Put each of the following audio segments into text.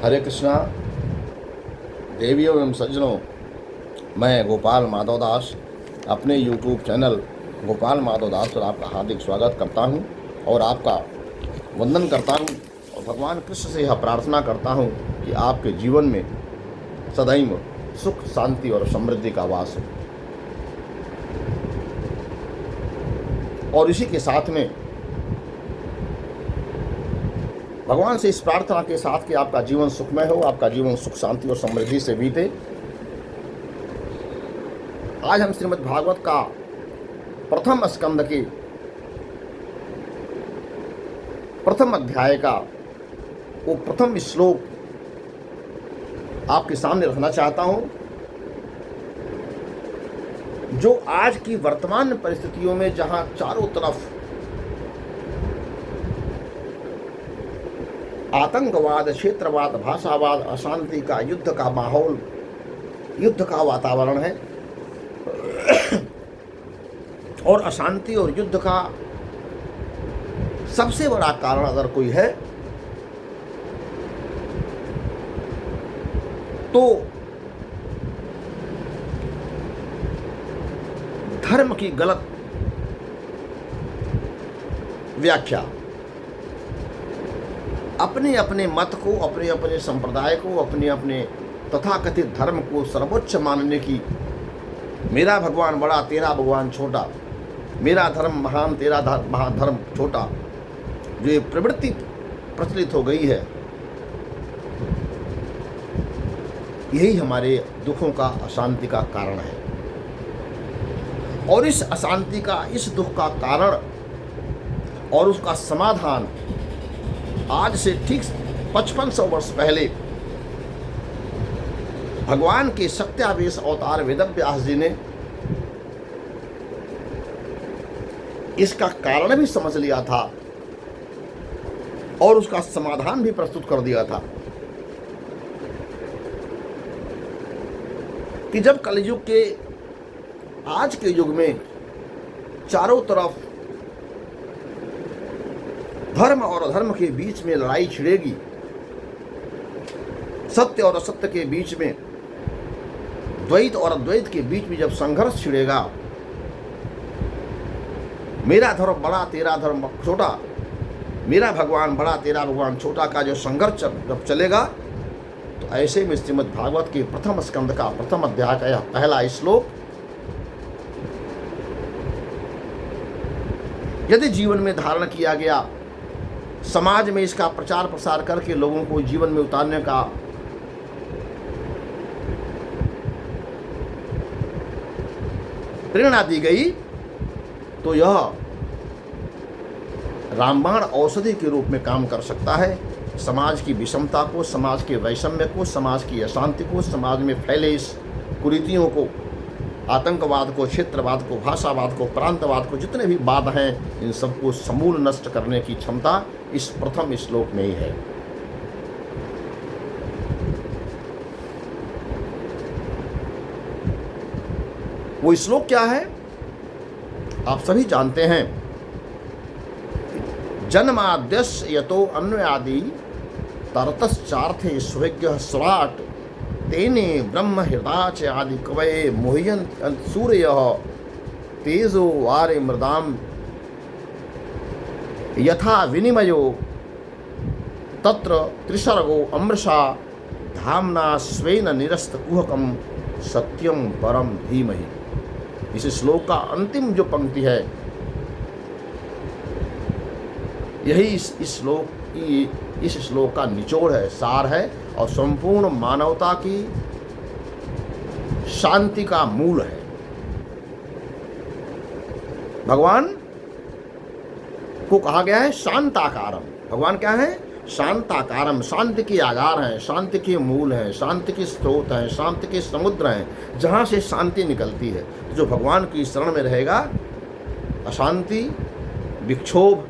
हरे कृष्णा। देवियों एवं सज्जनों, मैं गोपाल माधव दास अपने यूट्यूब चैनल गोपाल माधव दास पर आपका हार्दिक स्वागत करता हूं और आपका वंदन करता हूं और भगवान कृष्ण से यह प्रार्थना करता हूं कि आपके जीवन में सदैव सुख, शांति और समृद्धि का वास हो। और इसी के साथ में भगवान से इस प्रार्थना के साथ कि आपका जीवन सुखमय हो, आपका जीवन सुख, शांति और समृद्धि से बीते। आज हम श्रीमद् भागवत का प्रथम स्कंद के प्रथम अध्याय का वो प्रथम श्लोक आपके सामने रखना चाहता हूं, जो आज की वर्तमान परिस्थितियों में जहां चारों तरफ आतंकवाद, क्षेत्रवाद, भाषावाद, अशांति का, युद्ध का माहौल, युद्ध का वातावरण है और अशांति और युद्ध का सबसे बड़ा कारण अगर कोई है तो धर्म की गलत व्याख्या, अपने अपने मत को, अपने अपने संप्रदाय को, अपने अपने तथाकथित धर्म को सर्वोच्च मानने की, मेरा भगवान बड़ा तेरा भगवान छोटा, मेरा धर्म महान तेरा धर्म छोटा, जो ये प्रवृत्ति प्रचलित हो गई है, यही हमारे दुखों का, अशांति का कारण है। और इस अशांति का, इस दुख का कारण और उसका समाधान आज से ठीक 5500 वर्ष पहले भगवान के सत्यावेश अवतार वेदव्यास जी ने इसका कारण भी समझ लिया था और उसका समाधान भी प्रस्तुत कर दिया था कि जब कलयुग के, आज के युग में चारों तरफ धर्म और अधर्म के बीच में लड़ाई छिड़ेगी, सत्य और असत्य के बीच में, द्वैत और अद्वैत के बीच में जब संघर्ष छिड़ेगा, मेरा धर्म बड़ा तेरा धर्म छोटा, मेरा भगवान बड़ा तेरा भगवान छोटा का जो संघर्ष जब चलेगा, तो ऐसे में श्रीमद् भागवत के प्रथम स्कंद का प्रथम अध्याय का यह पहला श्लोक यदि जीवन में धारण किया गया, समाज में इसका प्रचार प्रसार करके लोगों को जीवन में उतारने का प्रेरणा दी गई, तो यह रामबाण औषधि के रूप में काम कर सकता है। समाज की विषमता को, समाज के वैषम्य को, समाज की अशांति को, समाज में फैले इस कुरीतियों को, आतंकवाद को, क्षेत्रवाद को, भाषावाद को, प्रांतवाद को, जितने भी वाद हैं, इन सबको समूल नष्ट करने की क्षमता इस प्रथम श्लोक में ही है। वो श्लोक क्या है आप सभी जानते हैं। जन्माद्यस्य यतो अन्वयादि तरतश्चार्थे स्वज्ञ स्वराट तेने ब्रह्म हृदाच आदि कवये मोह्यंत सूर्य तेजो वारे मृदाम यथा विनिमयो तत्र त्रिसर्गो अमृषा धामना स्वेन निरस्त कुहकम सत्यम परम धीमहि। इस श्लोक का अंतिम जो पंक्ति है, यही इस श्लोक का निचोड़ है, सार है और संपूर्ण मानवता की शांति का मूल है। भगवान को कहा गया है शांताकारम। भगवान क्या है? शांताकारम, शांति के आधार हैं, शांति के मूल हैं, शांति के स्रोत हैं, शांति के समुद्र हैं, जहाँ से शांति निकलती है। जो भगवान की शरण में रहेगा, अशांति, विक्षोभ,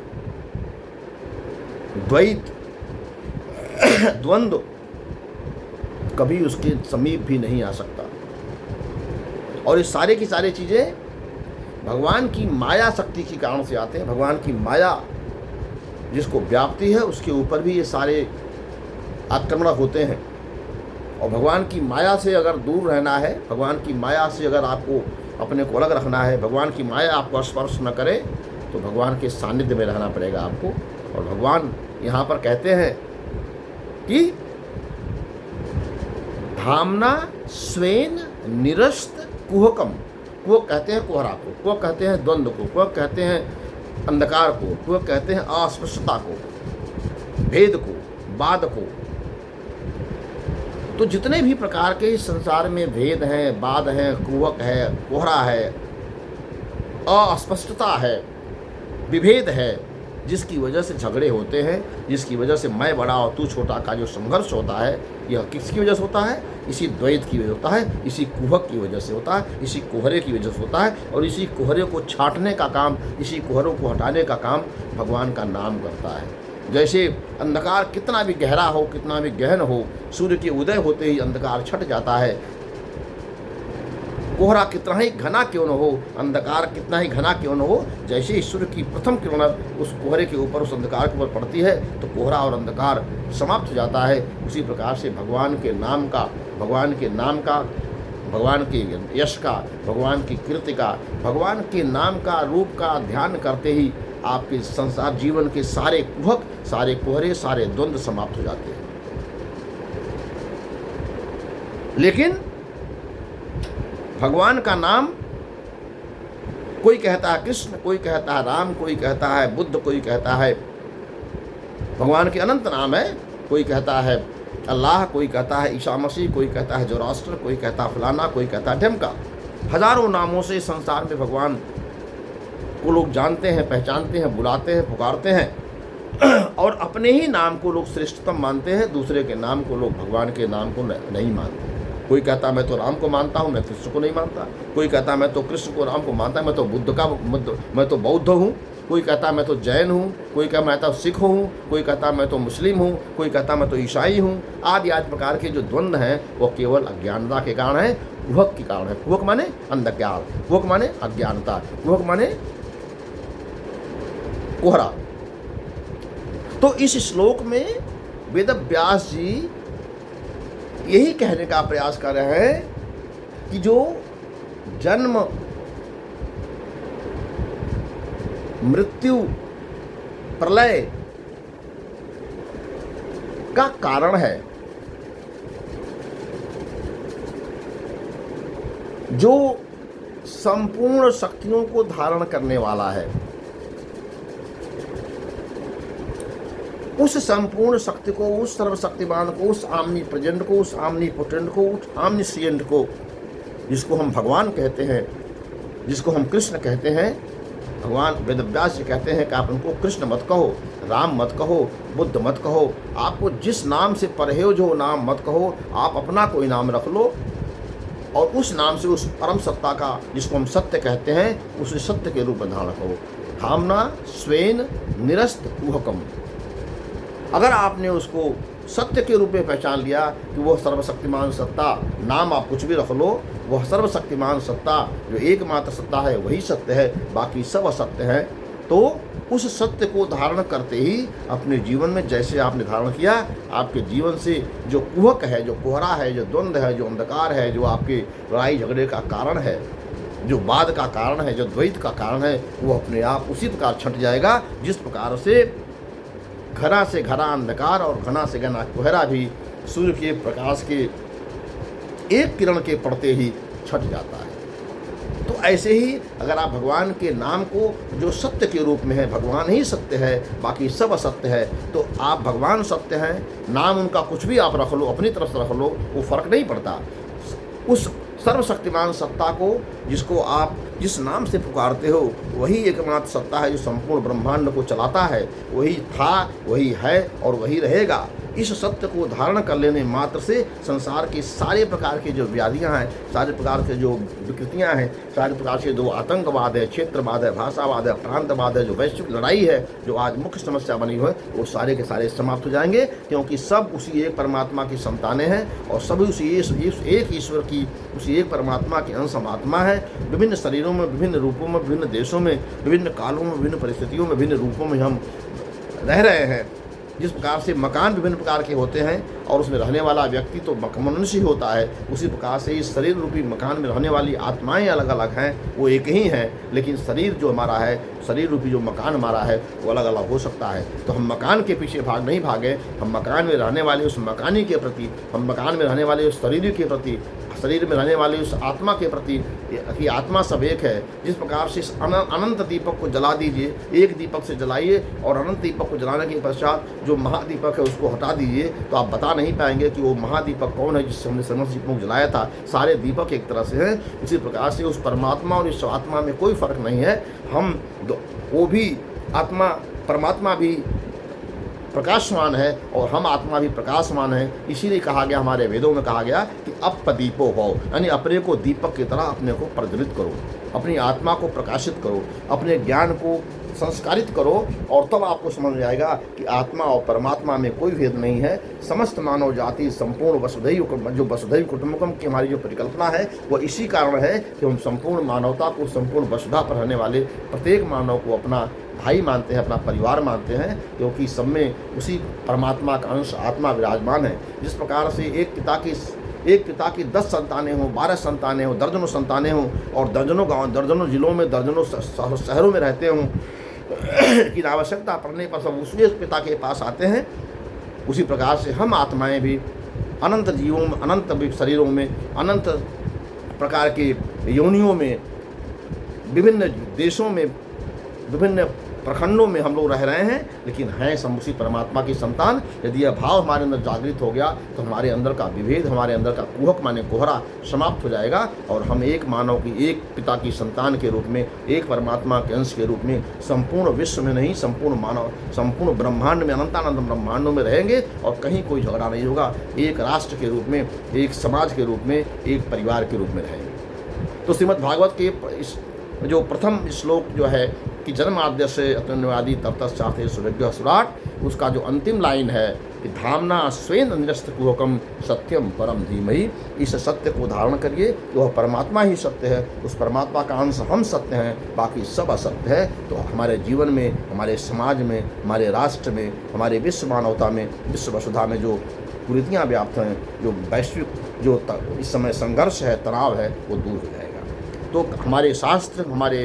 द्वैत, द्वंद्व कभी उसके समीप भी नहीं आ सकता। और ये सारे की सारी चीज़ें भगवान की माया शक्ति के कारण से आते हैं। भगवान की माया जिसको व्याप्ति है, उसके ऊपर भी ये सारे आक्रमण होते हैं। और भगवान की माया से अगर दूर रहना है, भगवान की माया से अगर आपको अपने को अलग रखना है, भगवान की माया आपको स्पर्श न करे, तो भगवान के सानिध्य में रहना पड़ेगा आपको। और भगवान यहाँ पर कहते हैं कि धामना स्वेन निरस्त कुहकम। कुहक कहते हैं कोहरा को, कुहक कहते हैं द्वंद्व को, कुहक कहते हैं अंधकार को, कुहक कहते हैं अस्पष्टता को, भेद को, बाद को। तो जितने भी प्रकार के इस संसार में भेद हैं, बाद हैं, कुहक है, कोहरा है, अस्पष्टता है, विभेद है, जिसकी वजह से झगड़े होते हैं, जिसकी वजह से मैं बड़ा और तू छोटा का जो संघर्ष होता है, यह किसकी वजह से होता है? इसी द्वैत की वजह से होता है, इसी कुहक की वजह से होता है, इसी कोहरे की वजह से होता है। और इसी कोहरे को छाटने का काम, इसी कोहरों को हटाने का काम भगवान का नाम करता है। जैसे अंधकार कितना भी गहरा हो, कितना भी गहन हो, सूर्य के उदय होते ही अंधकार छट जाता है। कोहरा कितना ही घना क्यों न हो, अंधकार कितना ही घना क्यों न हो, जैसे ही सूर्य की प्रथम किरण उस कोहरे के ऊपर, उस अंधकार के ऊपर पड़ती है, तो कोहरा और अंधकार समाप्त हो जाता है। उसी प्रकार से भगवान के नाम का, भगवान के नाम का, भगवान के यश का, भगवान की कीर्ति का, भगवान के नाम का, रूप का ध्यान करते ही आपके संसार जीवन के सारे कुहक, सारे कोहरे, सारे द्वंद्व समाप्त हो जाते हैं। लेकिन भगवान का नाम, कोई कहता है कृष्ण, कोई कहता है राम, कोई कहता है बुद्ध, कोई कहता है भगवान के अनंत नाम है, कोई कहता है अल्लाह, कोई कहता है ईसा मसीह, कोई कहता है जोरास्टर, कोई कहता है फलाना, कोई कहता है ढमका। हजारों नामों से संसार में भगवान को लोग जानते हैं, पहचानते हैं, बुलाते हैं, पुकारते हैं। और अपने ही नाम को लोग श्रेष्ठतम मानते हैं, दूसरे के नाम को लोग, भगवान के नाम को नहीं मानते। कोई कहता मैं तो राम को मानता हूँ, मैं कृष्ण को नहीं मानता। कोई कहता मैं तो कृष्ण को, राम को मानता, मैं तो मैं तो बौद्ध हूँ। कोई कहता मैं तो जैन हूँ, कोई कहता मैं तो सिख हूँ, कोई कहता मैं तो मुस्लिम हूँ, कोई कहता मैं तो ईसाई हूँ। आदि प्रकार के जो द्वंद्व हैं वो केवल अज्ञानता के कारण है, कुहक के कारण है। कुहक माने अंधकार, कुहक माने अज्ञानता, कुहक माने कोहरा। तो इस श्लोक में वेद व्यास जी यही कहने का प्रयास कर रहे हैं कि जो जन्म, मृत्यु, प्रलय का कारण है, जो संपूर्ण शक्तियों को धारण करने वाला है, उस संपूर्ण शक्ति को, उस सर्वशक्तिमान को, उस आमनी प्रेजेंट को, उस आमनी पोटेंट को, उस आमनीसिएंट को, जिसको हम भगवान कहते हैं, जिसको हम कृष्ण कहते हैं। भगवान वेदव्यास जी कहते हैं कि आप उनको कृष्ण मत कहो, राम मत कहो, बुद्ध मत कहो, आपको जिस नाम से परहेज हो नाम मत कहो, आप अपना कोई नाम रख लो और उस नाम से उस परम सत्ता का, जिसको हम सत्य कहते हैं, उसे सत्य के रूप में धारण करो। धामना स्वेन निरस्त कुहकम। अगर आपने उसको सत्य के रूप में पहचान लिया कि वह सर्वशक्तिमान सत्ता, नाम आप कुछ भी रख लो, वह सर्वशक्तिमान सत्ता जो एकमात्र सत्ता है वही सत्य है, बाकी सब असत्य है, तो उस सत्य को धारण करते ही अपने जीवन में जैसे आपने धारण किया, आपके जीवन से जो कुहक है, जो कोहरा है, जो द्वंद्व है, जो अंधकार है, जो आपके लड़ाई झगड़े का कारण है, जो बाद का कारण है, जो द्वैत का कारण है, वो अपने आप उसी प्रकार छट जाएगा जिस प्रकार से घना से घना अंधकार और घना से घना कोहरा भी सूर्य के प्रकाश के एक किरण के पड़ते ही छट जाता है। तो ऐसे ही अगर आप भगवान के नाम को, जो सत्य के रूप में है, भगवान ही सत्य है, बाकी सब असत्य है, तो आप भगवान सत्य हैं, नाम उनका कुछ भी आप रख लो, अपनी तरफ से रख लो, वो फर्क नहीं पड़ता। उस सर्वशक्तिमान सत्ता को, जिसको आप जिस नाम से पुकारते हो, वही एकमात्र सत्ता है जो संपूर्ण ब्रह्मांड को चलाता है, वही था, वही है और वही रहेगा। इस सत्य को धारण कर लेने मात्र से संसार के सारे प्रकार के जो व्याधियां हैं, सारे प्रकार के जो विकृतियां हैं, सारे प्रकार से जो आतंकवाद है, क्षेत्रवाद है, भाषावाद है, प्रांतवाद है, जो वैश्विक लड़ाई है, जो आज मुख्य समस्या बनी हुई है, वो सारे के सारे समाप्त हो जाएंगे, क्योंकि सब उसी एक परमात्मा की संतानें हैं और सभी उसी एक ईश्वर की, उसी एक परमात्मा के अंश आत्मा है। विभिन्न शरीरों में, विभिन्न रूपों में, विभिन्न देशों में, विभिन्न कालों में, विभिन्न परिस्थितियों में, विभिन्न रूपों में हम रह रहे हैं, जिस प्रकार से मकान विभिन्न प्रकार के होते हैं और उसमें रहने वाला व्यक्ति तो मनुष्य ही होता है, उसी प्रकार से इस शरीर रूपी मकान में रहने वाली आत्माएं अलग अलग हैं, वो एक ही हैं, लेकिन शरीर जो हमारा है, शरीर रूपी जो मकान हमारा है, वो अलग अलग हो सकता है। तो हम मकान के पीछे भाग नहीं भागे, हम मकान में रहने वाले उस मकानी के प्रति, हम मकान में रहने वाले उस शरीर के प्रति, शरीर में रहने वाली उस आत्मा के प्रति कि आत्मा सब एक है। जिस प्रकार से इस अनंत दीपक को जला दीजिए, एक दीपक से जलाइए और अनंत दीपक को जलाने के पश्चात जो महादीपक है उसको हटा दीजिए, तो आप बता नहीं पाएंगे कि वो महादीपक कौन है जिससे हमने समस्त दीपक को जलाया था। सारे दीपक एक तरह से हैं। उसी प्रकार से उस परमात्मा और इस आत्मा में कोई फर्क नहीं है। हम वो भी आत्मा, परमात्मा भी प्रकाशमान है और हम आत्मा भी प्रकाशमान है। इसीलिए कहा गया, हमारे वेदों में कहा गया कि अपदीपो हो, यानी अपने को दीपक की तरह अपने को प्रज्वलित करो, अपनी आत्मा को प्रकाशित करो, अपने ज्ञान को संस्कारित करो, और तब आपको समझ में आएगा कि आत्मा और परमात्मा में कोई भेद नहीं है। समस्त मानव जाति संपूर्ण वसुधैव, जो वसुधैव कुटुंबकम की हमारी जो परिकल्पना है, वो इसी कारण है कि हम संपूर्ण मानवता को, संपूर्ण वसुधा पर रहने वाले प्रत्येक मानव को अपना भाई मानते हैं, अपना परिवार मानते हैं, क्योंकि सब में उसी परमात्मा का अंश आत्मा विराजमान है। जिस प्रकार से एक पिता की 10 संतानें हों, 12 संतानें हों, दर्जनों संतानें हों और दर्जनों गाँव, दर्जनों जिलों में, दर्जनों शहरों में रहते हों, लेकिन आवश्यकता पड़ने पर सब उसी पिता के पास आते हैं, उसी प्रकार से हम आत्माएं भी अनंत जीवों में, अनंत शरीरों में, अनंत प्रकार के योनियों में, विभिन्न देशों में, विभिन्न प्रखंडों में हम लोग रह रहे हैं, लेकिन हैं सब उसी परमात्मा की संतान। यदि यह भाव हमारे अंदर जागृत हो गया तो हमारे अंदर का विभेद, हमारे अंदर का कुहक माने कोहरा समाप्त हो जाएगा और हम एक मानव की, एक पिता की संतान के रूप में, एक परमात्मा के अंश के रूप में संपूर्ण विश्व में नहीं, संपूर्ण मानव, संपूर्ण ब्रह्मांड में, अनंतानंद ब्रह्मांडों में रहेंगे और कहीं कोई झगड़ा नहीं होगा। एक राष्ट्र के रूप में, एक समाज के रूप में, एक परिवार के रूप में रहेंगे। तो श्रीमद् भागवत के इस जो प्रथम श्लोक जो है कि जन्माद्य से अतन्वादी तप्तश्चाते सुरज्ञ सुराट, उसका जो अंतिम लाइन है कि धामना स्वेन निरस्त कुहकम सत्यम परम धीमहि, इस सत्य को धारण करिए कि वह परमात्मा ही सत्य है, उस परमात्मा का अंश हम सत्य हैं, बाकी सब असत्य है। तो हमारे जीवन में, हमारे समाज में, हमारे राष्ट्र में, हमारे विश्व मानवता में, विश्व वसुधा में जो कुरीतियाँ व्याप्त हैं, जो वैश्विक जो इस समय संघर्ष है, तनाव है, वो दूर हो जाएगा। तो हमारे शास्त्र, हमारे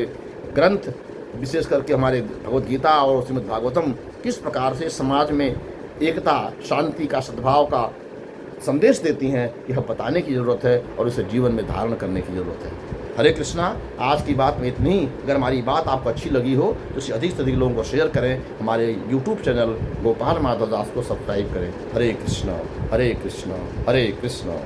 ग्रंथ, विशेष करके हमारे भगवद गीता और श्रीमद् भागवतम किस प्रकार से समाज में एकता, शांति का, सद्भाव का संदेश देती हैं, यह बताने की ज़रूरत है और इसे जीवन में धारण करने की ज़रूरत है। हरे कृष्णा। आज की बात में इतनी ही। अगर हमारी बात आपको अच्छी लगी हो तो इसे अधिक से अधिक लोगों को शेयर करें। हमारे यूट्यूब चैनल गोपाल माधव दास को सब्सक्राइब करें। हरे कृष्णा, हरे कृष्णा, हरे कृष्णा।